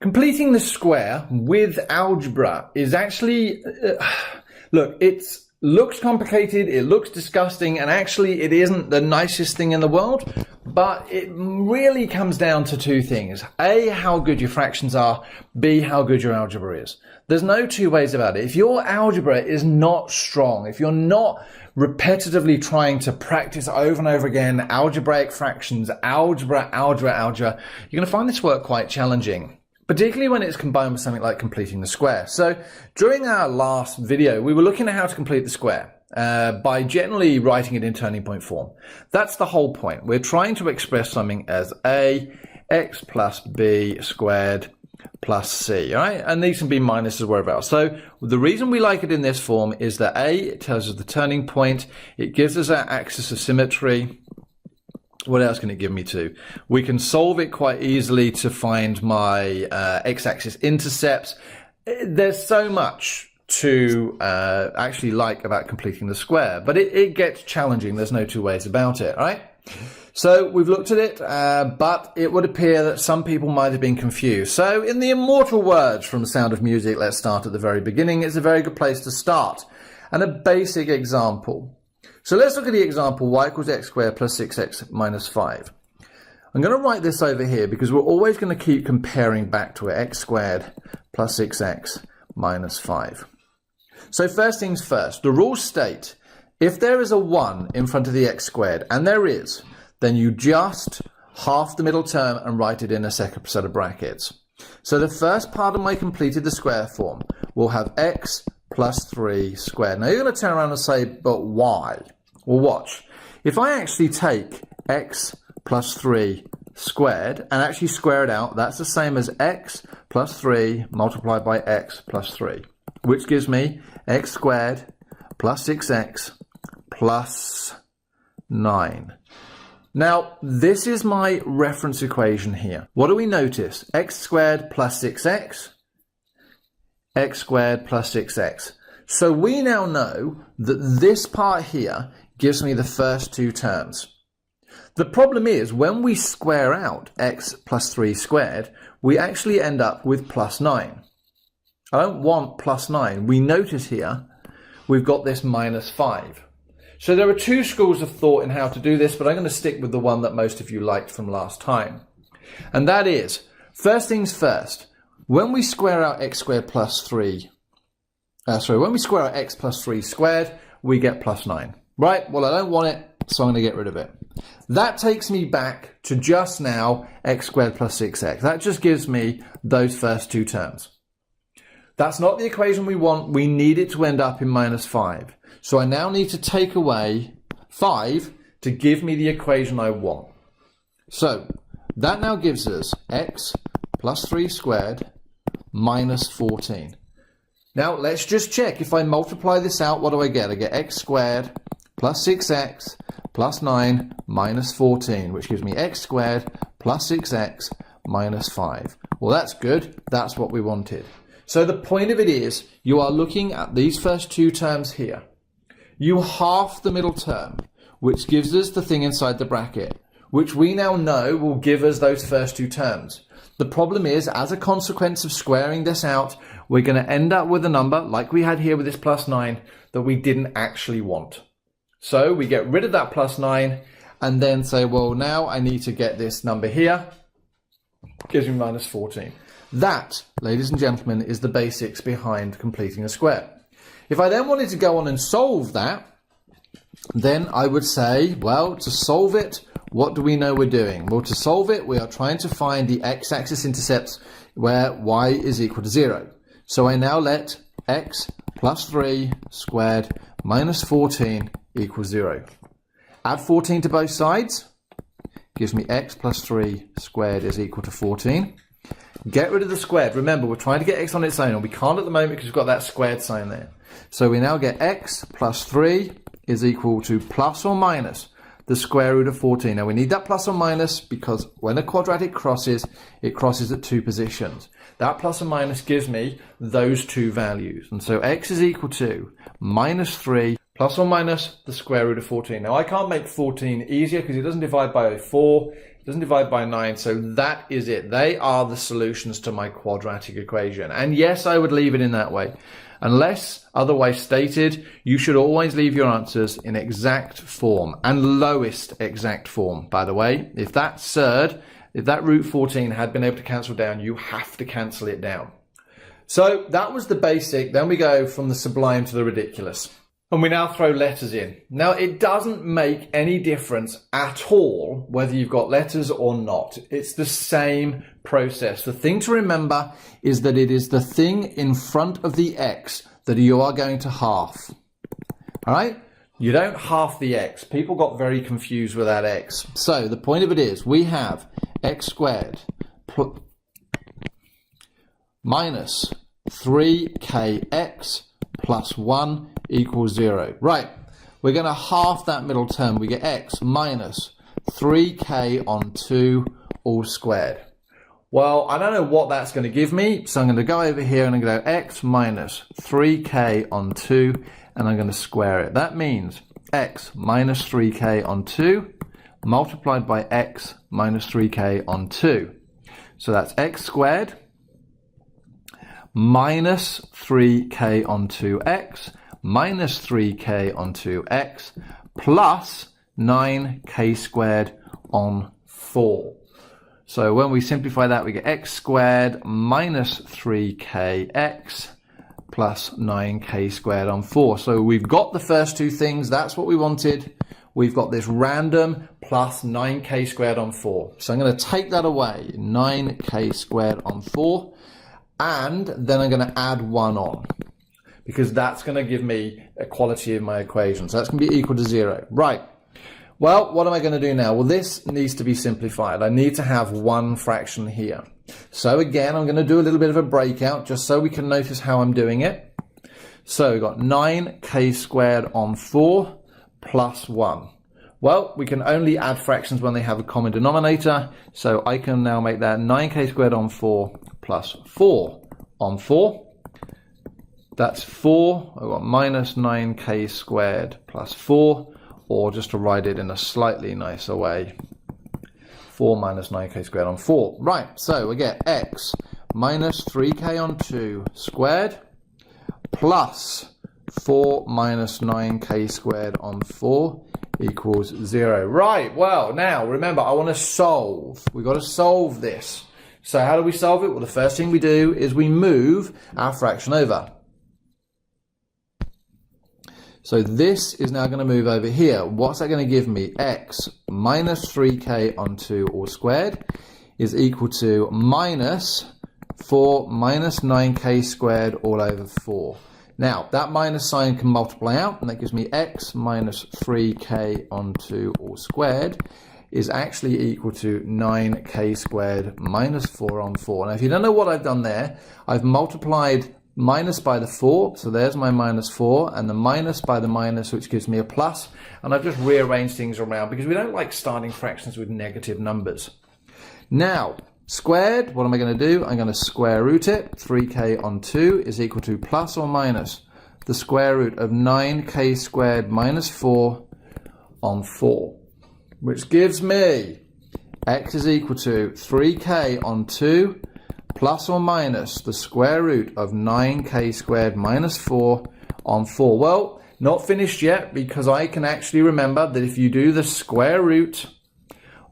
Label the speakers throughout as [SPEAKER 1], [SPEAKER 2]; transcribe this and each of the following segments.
[SPEAKER 1] Completing the square with algebra is actually, look, it looks complicated, it looks disgusting, and actually it isn't the nicest thing in the world, but it really comes down to two things. A, how good your fractions are. B, how good your algebra is. There's no two ways about it. If your algebra is not strong, if you're not repetitively trying to practice over and over again, algebraic fractions, algebra, you're going to find this work quite challenging. Particularly when it's combined with something like completing the square. So during our last video, we were looking at how to complete the square by generally writing it in turning point form. That's the whole point. We're trying to express something as a x plus b squared plus c, all right? And these can be minuses wherever else. So the reason we like it in this form is that A, it tells us the turning point. It gives us our axis of symmetry. What else can it give me to? We can solve it quite easily to find my x-axis intercepts. There's so much to actually like about completing the square, but it gets challenging. There's no two ways about it, right? So we've looked at it, but it would appear that some people might have been confused. So in the immortal words from Sound of Music, let's start at the very beginning. It's a very good place to start. And a basic example. So let's look at the example y equals x squared plus 6x minus 5. I'm going to write this over here because we're always going to keep comparing back to it, x squared plus 6x minus 5. So first things first, the rules state if there is a 1 in front of the x squared, and there is, then you just half the middle term and write it in a second set of brackets. So the first part of my completed the square form will have x plus 3 squared. Now you're going to turn around and say, but why? Well, watch. If I actually take x plus 3 squared and actually square it out, that's the same as x plus 3 multiplied by x plus 3, which gives me x squared plus 6x plus 9. Now, this is my reference equation here. What do we notice? X squared plus 6x, x squared plus 6x. So we now know that this part here gives me the first two terms. The problem is when we square out x plus 3 squared, we actually end up with plus 9. I don't want plus 9. We notice here we've got this minus 5. So there are two schools of thought in how to do this, but I'm going to stick with the one that most of you liked from last time. And that is, first things first, when we square out x squared plus 3, when we square out x plus 3 squared, we get plus 9. Right, well I don't want it, so I'm going to get rid of it. That takes me back to just now x squared plus 6x. That just gives me those first two terms. That's not the equation we want. We need it to end up in minus 5. So I now need to take away 5 to give me the equation I want. So that now gives us x plus 3 squared minus 14. Now let's just check. If I multiply this out, what do I get? I get x squared plus 6x plus 9 minus 14, which gives me x squared plus 6x minus 5. Well, that's good. That's what we wanted. So the point of it is you are looking at these first two terms here. You half the middle term, which gives us the thing inside the bracket, which we now know will give us those first two terms. The problem is, as a consequence of squaring this out, we're going to end up with a number, like we had here with this plus 9, that we didn't actually want. So we get rid of that plus 9 and then say, well, now I need to get this number here. Gives me minus 14. That, ladies and gentlemen, is the basics behind completing a square. If I then wanted to go on and solve that, then I would say, well, to solve it, what do we know we're doing? Well, to solve it, we are trying to find the x-axis intercepts where y is equal to 0. So I now let x plus 3 squared minus 14 equals 0. Add 14 to both sides. Gives me x plus 3 squared is equal to 14. Get rid of the squared. Remember, we're trying to get x on its own, and we can't at the moment because we've got that squared sign there. So we now get x plus 3 is equal to plus or minus the square root of 14. Now we need that plus or minus because when a quadratic crosses, it crosses at two positions. That plus or minus gives me those two values. And so x is equal to minus 3 plus or minus the square root of 14. Now I can't make 14 easier because it doesn't divide by 4. It doesn't divide by 9, so that is it. They are the solutions to my quadratic equation. And yes, I would leave it in that way. Unless otherwise stated, you should always leave your answers in exact form, and lowest exact form, by the way. If that root 14 had been able to cancel down, you have to cancel it down. So that was the basic. Then we go from the sublime to the ridiculous. And we now throw letters in. Now, it doesn't make any difference at all whether you've got letters or not. It's the same process. The thing to remember is that it is the thing in front of the x that you are going to half. All right? You don't half the x. People got very confused with that x. So the point of it is we have x squared minus 3kx plus 1 equals 0. Right, we're going to half that middle term. We get x minus 3k on 2 all squared. Well, I don't know what that's going to give me, so I'm going to go over here and I'm going to go x minus 3k on 2, and I'm going to square it. That means x minus 3k on 2 multiplied by x minus 3k on 2. So that's x squared minus 3k on 2x minus 3k on 2x plus 9k squared on 4. So when we simplify that, we get x squared minus 3kx plus 9k squared on 4. So we've got the first two things. That's what we wanted. We've got this random plus 9k squared on 4. So I'm going to take that away, 9k squared on 4. And then I'm going to add 1 on, because that's going to give me equality in my equation. So that's going to be equal to 0. Right. Well, what am I going to do now? Well, this needs to be simplified. I need to have one fraction here. So again, I'm going to do a little bit of a breakout just so we can notice how I'm doing it. So we've got 9k squared on 4 plus 1. Well, we can only add fractions when they have a common denominator. So I can now make that 9k squared on 4 plus 4 on 4. That's 4. I've got minus 9k squared plus 4. Or just to write it in a slightly nicer way, 4 minus 9k squared on 4. Right, so we get x minus 3k on 2 squared plus 4 minus 9k squared on 4 equals 0. Right, well, now remember, I want to solve. We've got to solve this. So how do we solve it? Well, the first thing we do is we move our fraction over. So this is now going to move over here. What's that going to give me? X minus 3k on 2 all squared is equal to minus 4 minus 9k squared all over 4. Now, that minus sign can multiply out, and that gives me x minus 3k on 2 all squared is actually equal to 9k squared minus 4 on 4. Now, if you don't know what I've done there, I've multiplied minus by the 4, so there's my minus 4, and the minus by the minus, which gives me a plus, and I've just rearranged things around because we don't like starting fractions with negative numbers. Now, squared, what am I going to do? I'm going to square root it. 3k on 2 is equal to plus or minus the square root of 9k squared minus 4 on 4, which gives me x is equal to 3k on 2 plus or minus the square root of 9k squared minus 4 on 4. Well, not finished yet, because I can actually remember that if you do the square root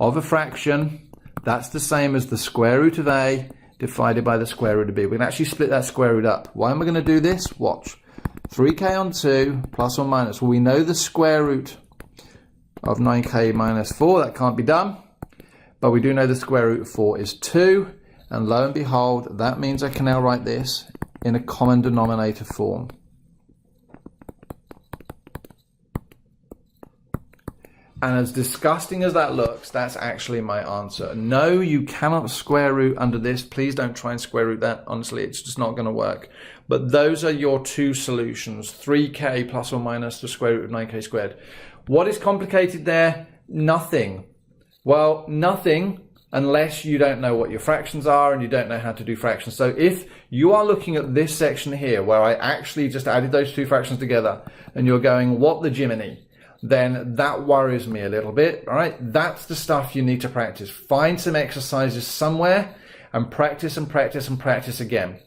[SPEAKER 1] of a fraction, that's the same as the square root of a divided by the square root of b. We can actually split that square root up. Why am I going to do this? Watch. 3k on 2 plus or minus. Well, we know the square root of 9k minus 4. That can't be done. But we do know the square root of 4 is 2. And lo and behold, that means I can now write this in a common denominator form. And as disgusting as that looks, that's actually my answer. No, you cannot square root under this. Please don't try and square root that. Honestly, it's just not going to work. But those are your two solutions. 3k plus or minus the square root of 9k squared. What is complicated there? Nothing. Well, nothing, unless you don't know what your fractions are and you don't know how to do fractions. So if you are looking at this section here where I actually just added those two fractions together and you're going, what the Jiminy? then that worries me a little bit. All right, that's the stuff you need to practice. Find some exercises somewhere and practice and practice and practice again.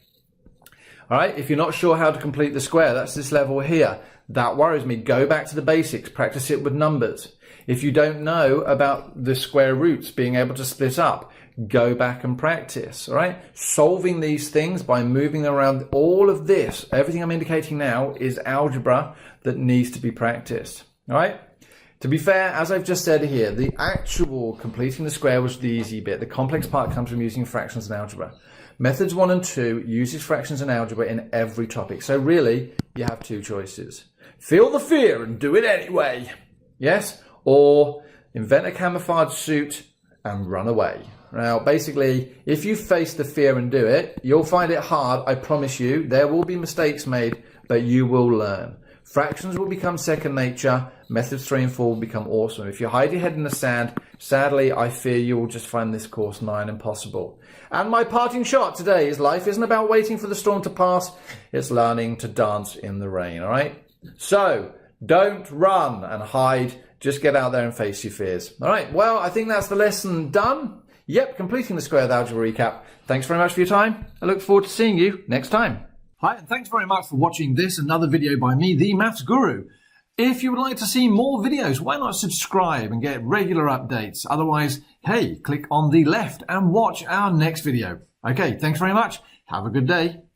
[SPEAKER 1] All right, if you're not sure how to complete the square, that's this level here. That worries me. Go back to the basics, practice it with numbers. If you don't know about the square roots, being able to split up, go back and practice, all right? Solving these things by moving around, all of this, everything I'm indicating now is algebra that needs to be practiced, all right? To be fair, as I've just said here, the actual completing the square was the easy bit. The complex part comes from using fractions and algebra. Methods 1 and 2 uses fractions and algebra in every topic. So really, you have two choices. Feel the fear and do it anyway. Yes? Or invent a camouflage suit and run away. Now, basically, if you face the fear and do it, you'll find it hard, I promise you. There will be mistakes made, but you will learn. Fractions will become second nature. Methods 3 and 4 will become awesome. If you hide your head in the sand, sadly, I fear you will just find this course nigh on impossible. And my parting shot today is life isn't about waiting for the storm to pass. It's learning to dance in the rain, all right? So, don't run and hide. Just get out there and face your fears. All right, well, I think that's the lesson done. Yep, completing the square with algebra recap. Thanks very much for your time. I look forward to seeing you next time. Hi, and thanks very much for watching this, another video by me, the Maths Guru. If you would like to see more videos, why not subscribe and get regular updates? Otherwise, hey, click on the left and watch our next video. Okay, thanks very much. Have a good day.